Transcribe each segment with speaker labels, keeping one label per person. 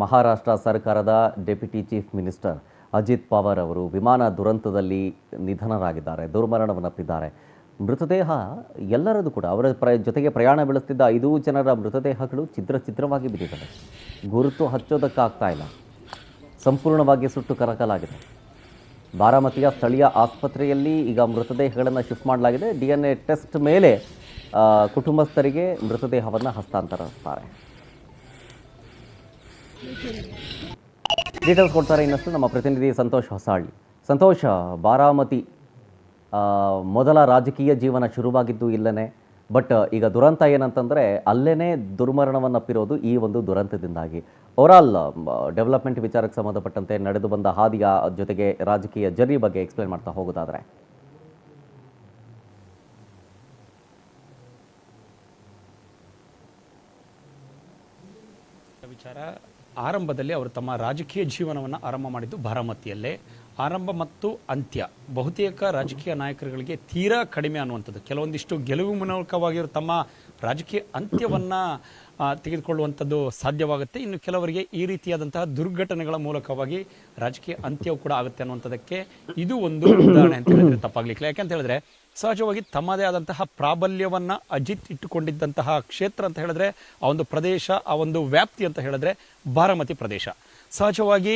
Speaker 1: ಮಹಾರಾಷ್ಟ್ರ ಸರ್ಕಾರದ deputy chief minister Ajit Pawar ಅವರು ವಿಮಾನ ದುರಂತದಲ್ಲಿ ನಿಧನರಾಗಿದ್ದಾರೆ, ದುರ್ಮರಣವನ್ನಪ್ಪಿದ್ದಾರೆ. ಮೃತದೇಹ ಎಲ್ಲರದು ಕೂಡ ಅವರ ಜೊತೆಗೆ ಪ್ರಯಾಣ ಬೆಳೆಸ್ತಿದ್ದ 5 ಜನರ ಮೃತದೇಹಗಳು ಚಿತ್ರವಾಗಿ ಬಿದ್ದಿದ್ದಾವೆ. ಗುರುತು ಹಚ್ಚೋದಕ್ಕಾಗ್ತಾ ಇಲ್ಲ, ಸಂಪೂರ್ಣವಾಗಿ ಸುಟ್ಟು ಕರಕಲಾಗಿದೆ. ಬಾರಾಮತಿಯ ಸ್ಥಳೀಯ ಆಸ್ಪತ್ರೆಯಲ್ಲಿ ಈಗ ಮೃತದೇಹಗಳನ್ನು ಶಿಫ್ಟ್ ಮಾಡಲಾಗಿದೆ. DNA ಟೆಸ್ಟ್ ಮೇಲೆ ಕುಟುಂಬಸ್ಥರಿಗೆ ಮೃತದೇಹವನ್ನು ಹಸ್ತಾಂತರಿಸ್ತಾರೆ. ಡೀಟೇಲ್ಸ್ ಕೊಡ್ತಾರೆ ಇನ್ನಷ್ಟು ನಮ್ಮ ಪ್ರತಿನಿಧಿ ಸಂತೋಷ್ ಹೊಸಹಳ್ಳಿ. ಸಂತೋಷ್, ಬಾರಾಮತಿ ಮೊದಲ ರಾಜಕೀಯ ಜೀವನ ಶುರುವಾಗಿದ್ದು ಇಲ್ಲೇ, ಬಟ್ ಈಗ ದುರಂತ ಏನಂತಂದರೆ ಅಲ್ಲೇ ದುರ್ಮರಣವನ್ನಪ್ಪಿರೋದು ಈ ಒಂದು ದುರಂತದಿಂದಾಗಿ. ಓವರಾಲ್ ಡೆವಲಪ್ಮೆಂಟ್ ವಿಚಾರಕ್ಕೆ ಸಂಬಂಧಪಟ್ಟಂತೆ ನಡೆದು ಬಂದ ಹಾದಿಯ ಜೊತೆಗೆ ರಾಜಕೀಯ ಜರ್ನಿ ಬಗ್ಗೆ ಎಕ್ಸ್ಪ್ಲೇನ್ ಮಾಡ್ತಾ ಹೋಗೋದಾದರೆ.
Speaker 2: ವಿಚಾರ ಆರಂಭದಲ್ಲಿ ಅವರು ತಮ್ಮ ರಾಜಕೀಯ ಜೀವನವನ್ನು ಆರಂಭ ಮಾಡಿದ್ದು ಬಾರಾಮತಿಯಲ್ಲೇ. ಆರಂಭ ಮತ್ತು ಅಂತ್ಯ ಬಹುತೇಕ ರಾಜಕೀಯ ನಾಯಕರುಗಳಿಗೆ ತೀರಾ ಕಡಿಮೆ ಅನ್ನುವಂಥದ್ದು. ಕೆಲವೊಂದಿಷ್ಟು ಗೆಲುವು ಮೂಲಕವಾಗಿರೋ ತಮ್ಮ ರಾಜಕೀಯ ಅಂತ್ಯವನ್ನು ತೆಗೆದುಕೊಳ್ಳುವಂಥದ್ದು ಸಾಧ್ಯವಾಗುತ್ತೆ. ಇನ್ನು ಕೆಲವರಿಗೆ ಈ ರೀತಿಯಾದಂತಹ ದುರ್ಘಟನೆಗಳ ಮೂಲಕವಾಗಿ ರಾಜಕೀಯ ಅಂತ್ಯವೂ ಕೂಡ ಆಗುತ್ತೆ ಅನ್ನುವಂಥದ್ದಕ್ಕೆ ಇದು ಒಂದು ಉದಾಹರಣೆ ಅಂತ ಹೇಳಿದ್ರೆ ತಪ್ಪಾಗ್ಲಿಕ್ಕಿಲ್ಲ. ಯಾಕೆಂತ ಹೇಳಿದ್ರೆ ಸಹಜವಾಗಿ ತಮ್ಮದೇ ಆದಂತಹ ಪ್ರಾಬಲ್ಯವನ್ನು ಅಜಿತ್ ಇಟ್ಟುಕೊಂಡಿದ್ದಂತಹ ಕ್ಷೇತ್ರ ಅಂತ ಹೇಳಿದ್ರೆ, ಆ ಒಂದು ಪ್ರದೇಶ, ಆ ಒಂದು ವ್ಯಾಪ್ತಿ ಅಂತ ಹೇಳಿದ್ರೆ ಬಾರಾಮತಿ ಪ್ರದೇಶ. ಸಹಜವಾಗಿ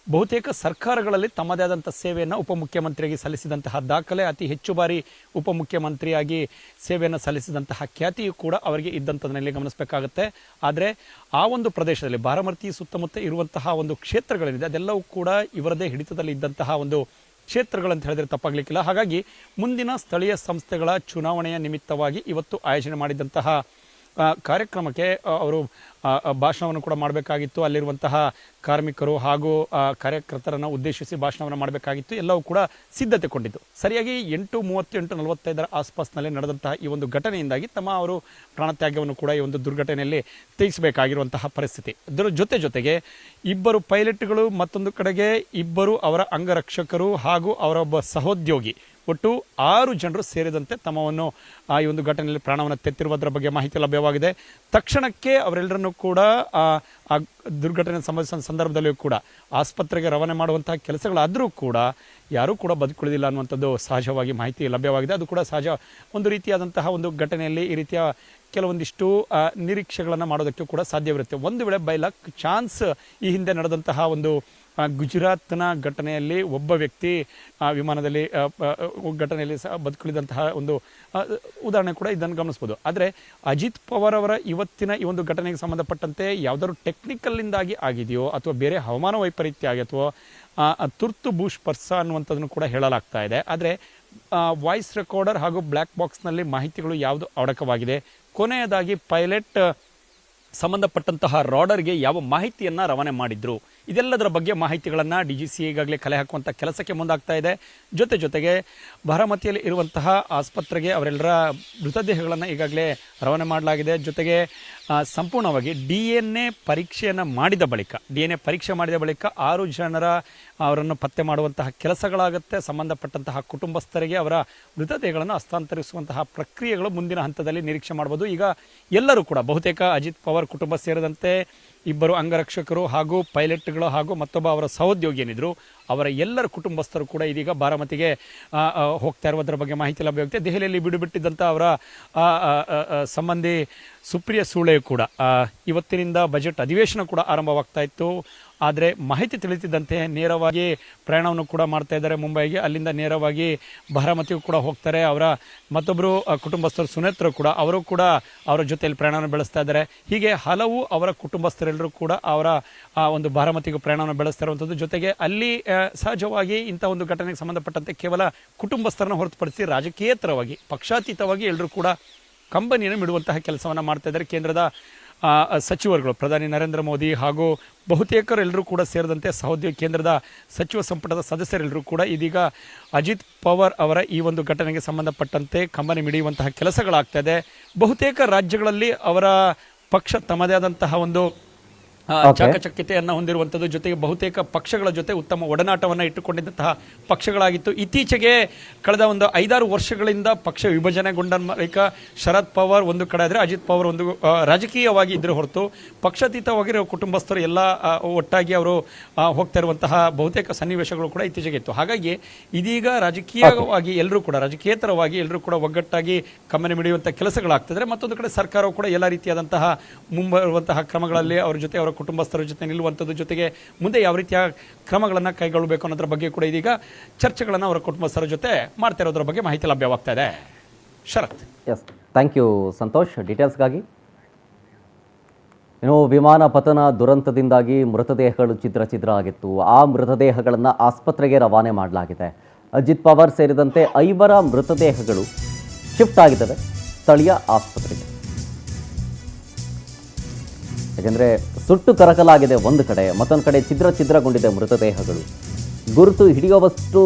Speaker 2: ಬಹುತೇಕ ಸರ್ಕಾರಗಳಲ್ಲಿ ತಮ್ಮದೇ ಆದಂಥ ಸೇವೆಯನ್ನು ಉಪಮುಖ್ಯಮಂತ್ರಿಯಾಗಿ ಸಲ್ಲಿಸಿದಂತಹ ದಾಖಲೆ, ಅತಿ ಹೆಚ್ಚು ಬಾರಿ ಉಪಮುಖ್ಯಮಂತ್ರಿಯಾಗಿ ಸೇವೆಯನ್ನು ಸಲ್ಲಿಸಿದಂತಹ ಖ್ಯಾತಿಯು ಕೂಡ ಅವರಿಗೆ ಇದ್ದಂಥದ್ದನ್ನಲ್ಲಿ ಗಮನಿಸಬೇಕಾಗುತ್ತೆ. ಆದರೆ ಆ ಒಂದು ಪ್ರದೇಶದಲ್ಲಿ ಬಾರಾಮತಿ ಸುತ್ತಮುತ್ತ ಇರುವಂತಹ ಒಂದು ಕ್ಷೇತ್ರಗಳೇನಿದೆ ಅದೆಲ್ಲವೂ ಕೂಡ ಇವರದೇ ಹಿಡಿತದಲ್ಲಿ ಇದ್ದಂತಹ ಒಂದು ಕ್ಷೇತ್ರಗಳಂತ ಹೇಳಿದ್ರೆ ತಪ್ಪಾಗಲಿಕ್ಕಿಲ್ಲ. ಹಾಗಾಗಿ ಮುಂದಿನ ಸ್ಥಳೀಯ ಸಂಸ್ಥೆಗಳ ಚುನಾವಣೆಯ ನಿಮಿತ್ತವಾಗಿ ಇವತ್ತು ಆಯೋಜನೆ ಮಾಡಿದಂತಹ ಕಾರ್ಯಕ್ರಮಕ್ಕೆ ಅವರು ಭಾಷಣವನ್ನು ಕೂಡ ಮಾಡಬೇಕಾಗಿತ್ತು. ಅಲ್ಲಿರುವಂತಹ ಕಾರ್ಮಿಕರು ಹಾಗೂ ಕಾರ್ಯಕರ್ತರನ್ನು ಉದ್ದೇಶಿಸಿ ಭಾಷಣವನ್ನು ಮಾಡಬೇಕಾಗಿತ್ತು. ಎಲ್ಲವೂ ಕೂಡ ಸಿದ್ಧತೆ ಕೊಂಡಿದ್ದು. ಸರಿಯಾಗಿ 8:30-8:45 ಆಸ್ಪಾಸ್ನಲ್ಲಿ ನಡೆದಂತಹ ಈ ಒಂದು ಘಟನೆಯಿಂದಾಗಿ ಅವರು ಪ್ರಾಣತ್ಯಾಗವನ್ನು ಕೂಡ ಈ ಒಂದು ದುರ್ಘಟನೆಯಲ್ಲಿ ತ್ಯಜಿಸಬೇಕಾಗಿರುವಂತಹ ಪರಿಸ್ಥಿತಿ. ಅದರ ಜೊತೆಗೆ ಇಬ್ಬರು ಪೈಲಟ್ಗಳು, ಮತ್ತೊಂದು ಕಡೆಗೆ ಇಬ್ಬರು ಅವರ ಅಂಗರಕ್ಷಕರು ಹಾಗೂ ಅವರ ಒಬ್ಬ ಸಹೋದ್ಯೋಗಿ, ಒಟ್ಟು 6 ಜನರು ಸೇರಿದಂತೆ ತಮ್ಮವನ್ನು ಈ ಒಂದು ಘಟನೆಯಲ್ಲಿ ಪ್ರಾಣವನ್ನು ತೆತ್ತಿರುವುದರ ಬಗ್ಗೆ ಮಾಹಿತಿ ಲಭ್ಯವಾಗಿದೆ. ತಕ್ಷಣಕ್ಕೆ ಅವರೆಲ್ಲರನ್ನೂ ಕೂಡ ಆ ದುರ್ಘಟನೆ ಸಂಭವಿಸಿದ ಸಂದರ್ಭದಲ್ಲಿಯೂ ಕೂಡ ಆಸ್ಪತ್ರೆಗೆ ರವಾನೆ ಮಾಡುವಂತಹ ಕೆಲಸಗಳಾದರೂ ಕೂಡ ಯಾರೂ ಕೂಡ ಬದುಕುಳಿದಿಲ್ಲ ಅನ್ನುವಂಥದ್ದು ಸಹಜವಾಗಿ ಮಾಹಿತಿ ಲಭ್ಯವಾಗಿದೆ. ಅದು ಕೂಡ ಸಹಜ. ಒಂದು ರೀತಿಯಾದಂತಹ ಒಂದು ಘಟನೆಯಲ್ಲಿ ಈ ರೀತಿಯ ಕೆಲವೊಂದಿಷ್ಟು ನಿರೀಕ್ಷೆಗಳನ್ನು ಮಾಡೋದಕ್ಕೆ ಕೂಡ ಸಾಧ್ಯವಿರುತ್ತೆ. ಒಂದು ವೇಳೆ ಬೈ ಲಕ್ ಚಾನ್ಸ್ ಈ ಹಿಂದೆ ನಡೆದಂತಹ ಒಂದು ಗುಜರಾತ್ನ ಘಟನೆಯಲ್ಲಿ ಒಬ್ಬ ವ್ಯಕ್ತಿ ವಿಮಾನದಲ್ಲಿ ಘಟನೆಯಲ್ಲಿ ಸಹ ಬದುಕುಳಿದಂತಹ ಒಂದು ಉದಾಹರಣೆ ಕೂಡ ಇದನ್ನು ಗಮನಿಸ್ಬೋದು. ಆದರೆ ಅಜಿತ್ ಪವಾರ್ ಅವರ ಇವತ್ತಿನ ಈ ಒಂದು ಘಟನೆಗೆ ಸಂಬಂಧಪಟ್ಟಂತೆ ಯಾವುದಾದ್ರು ಟೆಕ್ನಿಕಲ್ನಿಂದಾಗಿ ಆಗಿದೆಯೋ ಅಥವಾ ಬೇರೆ ಹವಾಮಾನ ವೈಪರೀತ್ಯ ಆಗಿ ಅಥವಾ ತುರ್ತು ಭೂಸ್ಪರ್ಶ ಅನ್ನುವಂಥದ್ದನ್ನು ಕೂಡ ಹೇಳಲಾಗ್ತಾ ಇದೆ. ಆದರೆ ವಾಯ್ಸ್ ರೆಕಾರ್ಡರ್ ಹಾಗೂ ಬ್ಲ್ಯಾಕ್ ಬಾಕ್ಸ್ನಲ್ಲಿ ಮಾಹಿತಿಗಳು ಯಾವುದು ಅಡಕವಾಗಿದೆ, ಕೊನೆಯದಾಗಿ ಪೈಲಟ್ ಸಂಬಂಧಪಟ್ಟಂತಹ ರಾಡರ್ಗೆ ಯಾವ ಮಾಹಿತಿಯನ್ನು ರವಾನೆ ಮಾಡಿದ್ರು, ಇದೆಲ್ಲದರ ಬಗ್ಗೆ ಮಾಹಿತಿಗಳನ್ನು DGC ಈಗಾಗಲೇ ಕಲೆ ಹಾಕುವಂಥ ಕೆಲಸಕ್ಕೆ ಮುಂದಾಗ್ತಾ ಇದೆ. ಜೊತೆಗೆ ಬಾರಾಮತಿಯಲ್ಲಿ ಇರುವಂತಹ ಆಸ್ಪತ್ರೆಗೆ ಅವರೆಲ್ಲರ ಮೃತದೇಹಗಳನ್ನು ಈಗಾಗಲೇ ರವಾನೆ ಮಾಡಲಾಗಿದೆ. ಜೊತೆಗೆ ಸಂಪೂರ್ಣವಾಗಿ DNA ಪರೀಕ್ಷೆಯನ್ನು ಮಾಡಿದ ಬಳಿಕ 6 ಜನರ ಅವರನ್ನು ಪತ್ತೆ ಮಾಡುವಂತಹ ಕೆಲಸಗಳಾಗುತ್ತೆ. ಸಂಬಂಧಪಟ್ಟಂತಹ ಕುಟುಂಬಸ್ಥರಿಗೆ ಅವರ ಮೃತದೇಹಗಳನ್ನು ಹಸ್ತಾಂತರಿಸುವಂತಹ ಪ್ರಕ್ರಿಯೆಗಳು ಮುಂದಿನ ಹಂತದಲ್ಲಿ ನಿರೀಕ್ಷೆ ಮಾಡ್ಬೋದು. ಈಗ ಎಲ್ಲರೂ ಕೂಡ ಬಹುತೇಕ ಅಜಿತ್ ಪವಾರ್ ಕುಟುಂಬ ಸೇರಿದಂತೆ ಇಬ್ಬರು ಅಂಗರಕ್ಷಕರು ಹಾಗೂ ಪೈಲಟ್ಗಳು ಹಾಗೂ ಮತ್ತೊಬ್ಬ ಅವರ ಸಹೋದ್ಯೋಗಿ ಏನಿದ್ರು ಅವರ ಎಲ್ಲರ ಕುಟುಂಬಸ್ಥರು ಕೂಡ ಇದೀಗ ಬಾರಾಮತಿಗೆ ಹೋಗ್ತಾ ಇರುವುದರ ಬಗ್ಗೆ ಮಾಹಿತಿ ಲಭ್ಯವಾಗುತ್ತೆ. ದೆಹಲಿಯಲ್ಲಿ ಬಿಡುಬಿಟ್ಟಿದ್ದಂಥ ಅವರ ಸಂಬಂಧಿ ಸುಪ್ರಿಯಾ ಸೂಳೆ ಕೂಡ ಇವತ್ತಿನಿಂದ ಬಜೆಟ್ ಅಧಿವೇಶನ ಕೂಡ ಆರಂಭವಾಗ್ತಾ ಇತ್ತು. ಆದರೆ ಮಾಹಿತಿ ತಿಳಿತಿದ್ದಂತೆ ನೇರವಾಗಿ ಪ್ರಯಾಣವನ್ನು ಕೂಡ ಮಾಡ್ತಾ ಇದ್ದಾರೆ ಮುಂಬೈಗೆ. ಅಲ್ಲಿಂದ ನೇರವಾಗಿ ಬಾರಾಮತಿಗೂ ಕೂಡ ಹೋಗ್ತಾರೆ. ಅವರ ಮತ್ತೊಬ್ಬರು ಕುಟುಂಬಸ್ಥರು ಸುನೇತ್ರ ಕೂಡ ಅವರು ಕೂಡ ಅವರ ಜೊತೆಯಲ್ಲಿ ಪ್ರಯಾಣವನ್ನು ಬೆಳೆಸ್ತಾ ಇದ್ದಾರೆ. ಹೀಗೆ ಹಲವು ಅವರ ಕುಟುಂಬಸ್ಥರೆಲ್ಲರೂ ಕೂಡ ಅವರ ಒಂದು ಬಾರಾಮತಿಗೂ ಪ್ರಯಾಣವನ್ನು ಬೆಳೆಸ್ತಾ ಇರುವಂಥದ್ದು. ಜೊತೆಗೆ ಅಲ್ಲಿ ಸಹಜವಾಗಿ ಇಂಥ ಒಂದು ಘಟನೆಗೆ ಸಂಬಂಧಪಟ್ಟಂತೆ ಕೇವಲ ಕುಟುಂಬಸ್ಥರನ್ನು ಹೊರತುಪಡಿಸಿ ರಾಜಕೀಯೇತರವಾಗಿ ಪಕ್ಷಾತೀತವಾಗಿ ಎಲ್ಲರೂ ಕೂಡ ಕಂಪನಿಯನ್ನು ಬಿಡುವಂತಹ ಕೆಲಸವನ್ನು ಮಾಡ್ತಾ ಇದ್ದಾರೆ. ಕೇಂದ್ರದ ಸಚಿವರುಗಳು, ಪ್ರಧಾನಿ ನರೇಂದ್ರ ಮೋದಿ ಹಾಗೂ ಬಹುತೇಕರೆಲ್ಲರೂ ಕೂಡ ಸೇರಿದಂತೆ ಸಹೋದ್ಯೋಗಿ ಕೇಂದ್ರದ ಸಚಿವ ಸಂಪುಟದ ಸದಸ್ಯರೆಲ್ಲರೂ ಕೂಡ ಇದೀಗ ಅಜಿತ್ ಪವಾರ್ ಅವರ ಈ ಒಂದು ಘಟನೆಗೆ ಸಂಬಂಧಪಟ್ಟಂತೆ ಕಂಬನಿ ಮಿಡಿಯುವಂತಹ ಕೆಲಸಗಳಾಗ್ತಾ ಇದೆ. ಬಹುತೇಕ ರಾಜ್ಯಗಳಲ್ಲಿ ಅವರ ಪಕ್ಷ ತಮ್ಮದೇ ಆದಂತಹ ಒಂದು ಚಾಕಚಕ್ಯತೆಯನ್ನು ಹೊಂದಿರುವಂಥದ್ದು, ಜೊತೆಗೆ ಬಹುತೇಕ ಪಕ್ಷಗಳ ಜೊತೆ ಉತ್ತಮ ಒಡನಾಟವನ್ನು ಇಟ್ಟುಕೊಂಡಿದ್ದಂತಹ ಪಕ್ಷಗಳಾಗಿತ್ತು. ಇತ್ತೀಚೆಗೆ ಕಳೆದ ಒಂದು 5-6 ವರ್ಷಗಳಿಂದ ಪಕ್ಷ ವಿಭಜನೆಗೊಂಡ ಬಳಿಕ ಶರದ್ ಪವಾರ್ ಒಂದು ಕಡೆ ಆದರೆ ಅಜಿತ್ ಪವಾರ್ ಒಂದು ರಾಜಕೀಯವಾಗಿ ಇದ್ರೆ ಹೊರತು ಪಕ್ಷಾತೀತವಾಗಿರೋ ಕುಟುಂಬಸ್ಥರು ಎಲ್ಲ ಒಟ್ಟಾಗಿ ಅವರು ಹೋಗ್ತಾ ಇರುವಂತಹ ಬಹುತೇಕ ಸನ್ನಿವೇಶಗಳು ಕೂಡ ಇತ್ತೀಚೆಗೆ ಇತ್ತು. ಹಾಗಾಗಿ ಇದೀಗ ರಾಜಕೀಯವಾಗಿ ಎಲ್ಲರೂ ಕೂಡ ರಾಜಕೀಯೇತರವಾಗಿ ಎಲ್ಲರೂ ಕೂಡ ಒಗ್ಗಟ್ಟಾಗಿ ಕಮ್ಮನೆ ಮಿಡಿಯುವಂಥ ಕೆಲಸಗಳಾಗ್ತಿದ್ರೆ, ಮತ್ತೊಂದು ಕಡೆ ಸರ್ಕಾರವು ಕೂಡ ಎಲ್ಲ ರೀತಿಯಾದಂತಹ ಮುಂಬರುವಂತಹ ಕ್ರಮಗಳಲ್ಲಿ ಅವ್ರ ಜೊತೆ ಅವರ ಕುಟುಂಬಸ್ಥರ ಜೊತೆ ನಿಲ್ಲುವಂಥದ್ದು, ಜೊತೆಗೆ ಮುಂದೆ ಯಾವ ರೀತಿಯ ಕ್ರಮಗಳನ್ನು ಕೈಗೊಳ್ಳಬೇಕು ಅನ್ನೋದ್ರ ಬಗ್ಗೆ ಕೂಡ ಇದೀಗ ಚರ್ಚೆಗಳನ್ನು ಅವರ ಕುಟುಂಬಸ್ಥರ ಜೊತೆ ಮಾಡ್ತಾ ಇರೋದ್ರ ಬಗ್ಗೆ ಮಾಹಿತಿ ಲಭ್ಯವಾಗ್ತಾ ಇದೆ. Sharath.
Speaker 1: Yes, thank you Santosh ಡೀಟೇಲ್ಸ್ಗಾಗಿ. ಇನ್ನು ವಿಮಾನ ಪತನ ದುರಂತದಿಂದಾಗಿ ಮೃತದೇಹಗಳು ಛಿದ್ರ ಆಗಿತ್ತು. ಆ ಮೃತದೇಹಗಳನ್ನು ಆಸ್ಪತ್ರೆಗೆ ರವಾನೆ ಮಾಡಲಾಗಿದೆ. ಅಜಿತ್ ಪವಾರ್ ಸೇರಿದಂತೆ 5 ಮೃತದೇಹಗಳು ಶಿಫ್ಟ್ ಆಗಿದ್ದಾವೆ ಸ್ಥಳೀಯ ಆಸ್ಪತ್ರೆಗೆ. ಯಾಕೆಂದರೆ ಸುಟ್ಟು ಕರಕಲಾಗಿದೆ ಒಂದು ಕಡೆ, ಮತ್ತೊಂದು ಕಡೆ ಛಿದ್ರಗೊಂಡಿದೆ ಮೃತದೇಹಗಳು. ಗುರುತು ಹಿಡಿಯುವಷ್ಟು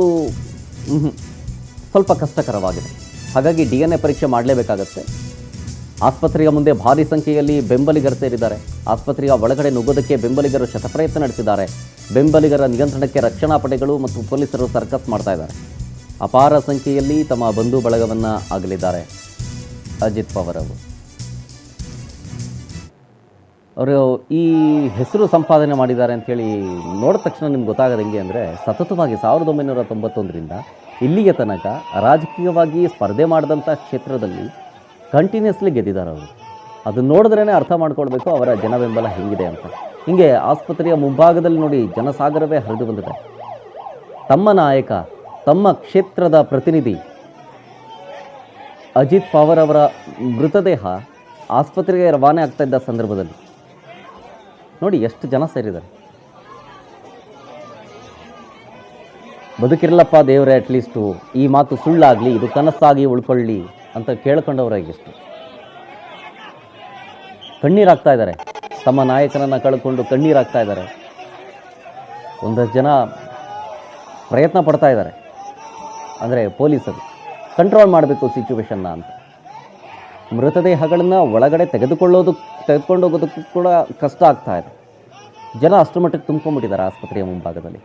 Speaker 1: ಸ್ವಲ್ಪ ಕಷ್ಟಕರವಾಗಿದೆ. ಹಾಗಾಗಿ DNA ಪರೀಕ್ಷೆ ಮಾಡಲೇಬೇಕಾಗತ್ತೆ. ಆಸ್ಪತ್ರೆಯ ಮುಂದೆ ಭಾರಿ ಸಂಖ್ಯೆಯಲ್ಲಿ ಬೆಂಬಲಿಗರು ಸೇರಿದ್ದಾರೆ. ಆಸ್ಪತ್ರೆಯ ಒಳಗಡೆ ನುಗ್ಗೋದಕ್ಕೆ ಬೆಂಬಲಿಗರು ಶತಪ್ರಯತ್ನ ನಡೆಸಿದ್ದಾರೆ. ಬೆಂಬಲಿಗರ ನಿಯಂತ್ರಣಕ್ಕೆ ರಕ್ಷಣಾ ಪಡೆಗಳು ಮತ್ತು ಪೊಲೀಸರು ಸರ್ಕಸ್ ಮಾಡ್ತಾ ಇದ್ದಾರೆ. ಅಪಾರ ಸಂಖ್ಯೆಯಲ್ಲಿ ತಮ್ಮ ಬಂಧು ಬಳಗವನ್ನು ಆಗಲಿದ್ದಾರೆ ಅಜಿತ್ ಪವಾರ್ ಅವರು ಈ ಹೆಸರು ಸಂಪಾದನೆ ಮಾಡಿದ್ದಾರೆ ಅಂಥೇಳಿ ನೋಡಿದ ತಕ್ಷಣ ನಿಮ್ಗೆ ಗೊತ್ತಾಗೋದು ಹೆಂಗೆ ಅಂದರೆ, ಸತತವಾಗಿ 1991ರಿಂದ ಇಲ್ಲಿಗೆ ತನಕ ರಾಜಕೀಯವಾಗಿ ಸ್ಪರ್ಧೆ ಮಾಡಿದಂಥ ಕ್ಷೇತ್ರದಲ್ಲಿ ಕಂಟಿನ್ಯೂಸ್ಲಿ ಗೆದ್ದಿದ್ದಾರೆ ಅವರು. ಅದು ನೋಡಿದ್ರೇ ಅರ್ಥ ಮಾಡ್ಕೊಳ್ಬೇಕು ಅವರ ಜನ ಬೆಂಬಲ ಹೆಂಗಿದೆ ಅಂತ. ಹೀಗೆ ಆಸ್ಪತ್ರೆಯ ಮುಂಭಾಗದಲ್ಲಿ ನೋಡಿ ಜನಸಾಗರವೇ ಹರಿದು ಬಂದಿದೆ. ತಮ್ಮ ನಾಯಕ, ತಮ್ಮ ಕ್ಷೇತ್ರದ ಪ್ರತಿನಿಧಿ ಅಜಿತ್ ಪವಾರ್ ಅವರ ಮೃತದೇಹ ಆಸ್ಪತ್ರೆಗೆ ರವಾನೆ ಆಗ್ತಾ ಇದ್ದ ಸಂದರ್ಭದಲ್ಲಿ ನೋಡಿ ಎಷ್ಟು ಜನ ಸೇರಿದ್ದಾರೆ. ಬದುಕಿರಲಪ್ಪ ದೇವರೇ, ಅಟ್ಲೀಸ್ಟು ಈ ಮಾತು ಸುಳ್ಳಾಗಲಿ, ಇದು ಕನಸಾಗಿ ಉಳ್ಕೊಳ್ಳಿ ಅಂತ ಕೇಳ್ಕೊಂಡವರಾಗಿಷ್ಟು ಕಣ್ಣೀರಾಗ್ತಾ ಇದ್ದಾರೆ. ತಮ್ಮ ನಾಯಕನನ್ನು ಕಳ್ಕೊಂಡು ಕಣ್ಣೀರಾಗ್ತಾ ಇದ್ದಾರೆ. ಒಂದಷ್ಟು ಜನ ಪ್ರಯತ್ನ ಪಡ್ತಾ ಇದ್ದಾರೆ, ಅಂದರೆ ಪೊಲೀಸರು ಕಂಟ್ರೋಲ್ ಮಾಡಬೇಕು ಸಿಚುವೇಶನ್ನ ಅಂತ. ಮೃತದೇಹಗಳನ್ನು ಒಳಗಡೆ ತೆಗೆದುಕೊಂಡು ಹೋಗೋದಕ್ಕೂ ಕೂಡ ಕಷ್ಟ ಆಗ್ತಾ ಇದೆ. ಜನ ಅಷ್ಟರ ಮಟ್ಟಿಗೆ ತುಂಬ್ಕೊಂಡ್ಬಿಟ್ಟಿದ್ದಾರೆ ಆಸ್ಪತ್ರೆಯ ಮುಂಭಾಗದಲ್ಲಿ.